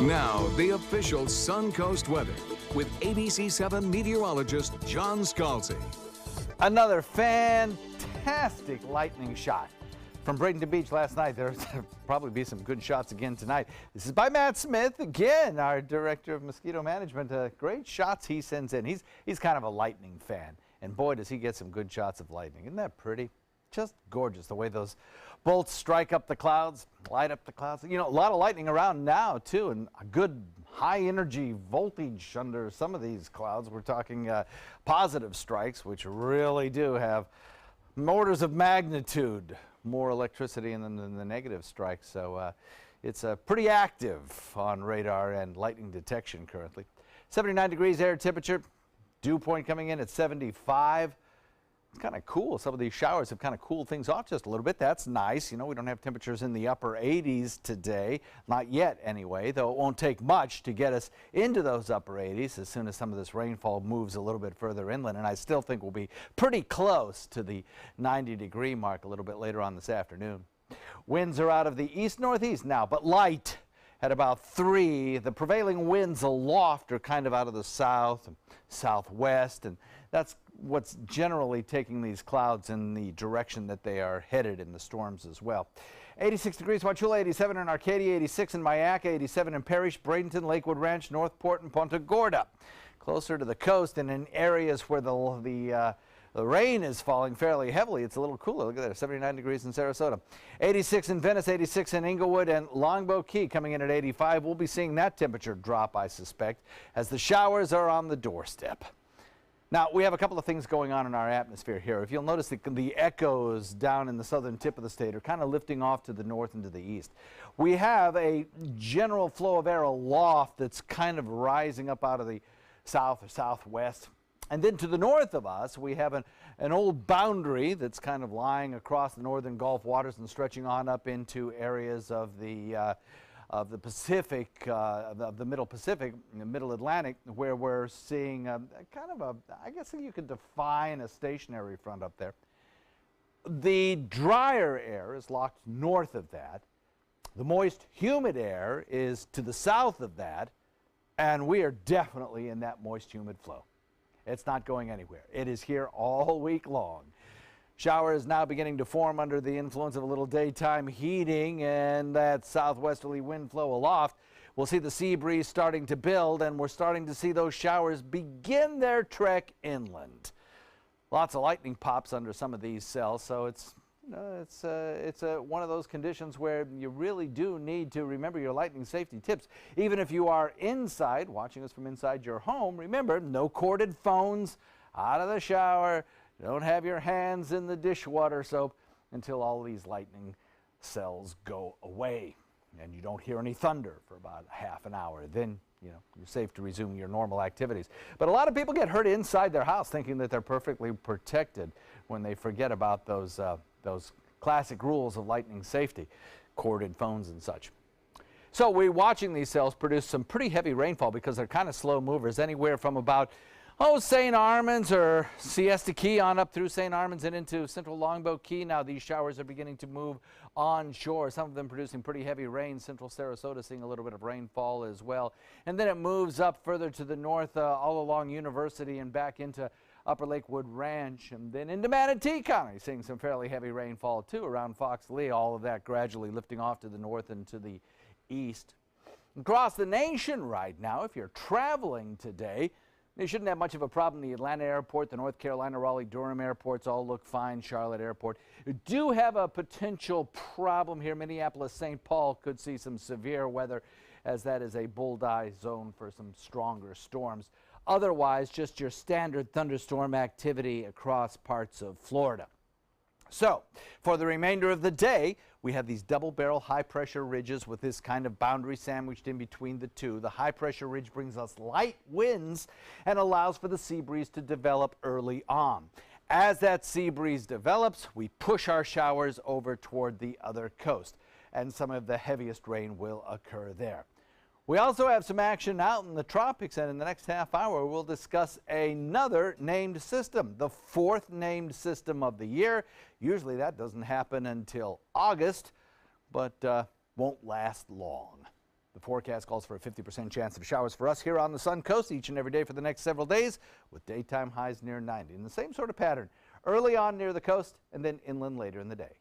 Now, the official Suncoast weather with ABC7 meteorologist John Scalzi. Another fantastic lightning shot from Bradenton Beach last night. There'll probably be some good shots again tonight. This is by Matt Smith, again, our director of mosquito management. Great shots he sends in. He's kind of a lightning fan, and boy, does he get some good shots of lightning. Isn't that pretty? Just gorgeous the way those bolts strike up the clouds, light up the clouds. You know, a lot of lightning around now too, and a good high energy voltage under some of these clouds. We're talking positive strikes, which really do have orders of magnitude more electricity than the negative strikes. So it's pretty active on radar and lightning detection currently. 79 degrees air temperature, dew point coming in at 75. It's kind of cool. Some of these showers have kind of cooled things off just a little bit. That's nice. You know, we don't have temperatures in the upper 80s today. Not yet anyway, though it won't take much to get us into those upper 80s as soon as some of this rainfall moves a little bit further inland. And I still think we'll be pretty close to the 90-degree mark a little bit later on this afternoon. Winds are out of the east-northeast now, but light at about 3. The prevailing winds aloft are kind of out of the south and southwest, and that's what's generally taking these clouds in the direction that they are headed in the storms as well. 86 degrees Wauchula, 87 in Arcadia, 86 in Mayaca, 87 in Parrish, Bradenton, Lakewood Ranch, Northport, and Punta Gorda. Closer to the coast and in areas where the rain is falling fairly heavily, it's a little cooler. Look at that, 79 degrees in Sarasota. 86 in Venice, 86 in Inglewood, and Longboat Key coming in at 85. We'll be seeing that temperature drop, I suspect, as the showers are on the doorstep. Now, we have a couple of things going on in our atmosphere here. If you'll notice, the echoes down in the southern tip of the state are kind of lifting off to the north and to the east. We have a general flow of air aloft that's kind of rising up out of the south or southwest. And then to the north of us, we have an old boundary that's kind of lying across the northern Gulf waters and stretching on up into areas of the Pacific, of the Middle Pacific, the Middle Atlantic, where we're seeing kind of a, I guess you could define a stationary front up there. The drier air is locked north of that. The moist, humid air is to the south of that, and we are definitely in that moist, humid flow. It's not going anywhere. It is here all week long. Showers now beginning to form under the influence of a little daytime heating and that southwesterly wind flow aloft. We'll see the sea breeze starting to build, and we're starting to see those showers begin their trek inland. Lots of lightning pops under some of these cells, so it's one of those conditions where you really do need to remember your lightning safety tips. Even if you are inside, watching us from inside your home, remember, no corded phones, out of the shower. Don't have your hands in the dishwater soap until all these lightning cells go away and you don't hear any thunder for about half an hour. Then, you know, you're safe to resume your normal activities. But a lot of people get hurt inside their house thinking that they're perfectly protected when they forget about those classic rules of lightning safety, corded phones and such. So we're watching these cells produce some pretty heavy rainfall because they're kind of slow movers, anywhere from about St. Armands or Siesta Key on up through St. Armands and into central Longboat Key. Now these showers are beginning to move onshore, some of them producing pretty heavy rain. Central Sarasota seeing a little bit of rainfall as well. And then it moves up further to the north all along University and back into Upper Lakewood Ranch and then into Manatee County, seeing some fairly heavy rainfall too around Fox Lee. All of that gradually lifting off to the north and to the east. Across the nation right now, if you're traveling today, you shouldn't have much of a problem. The Atlanta airport, the North Carolina, Raleigh-Durham airports all look fine. Charlotte airport. You do have a potential problem here. Minneapolis-St. Paul could see some severe weather, as that is a bullseye zone for some stronger storms. Otherwise, just your standard thunderstorm activity across parts of Florida. So, for the remainder of the day, we have these double-barrel high-pressure ridges with this kind of boundary sandwiched in between the two. The high-pressure ridge brings us light winds and allows for the sea breeze to develop early on. As that sea breeze develops, we push our showers over toward the other coast, and some of the heaviest rain will occur there. We also have some action out in the tropics, and in the next half hour we'll discuss another named system, the fourth named system of the year. Usually that doesn't happen until August, but won't last long. The forecast calls for a 50% chance of showers for us here on the Suncoast each and every day for the next several days, with daytime highs near 90. And the same sort of pattern early on near the coast and then inland later in the day.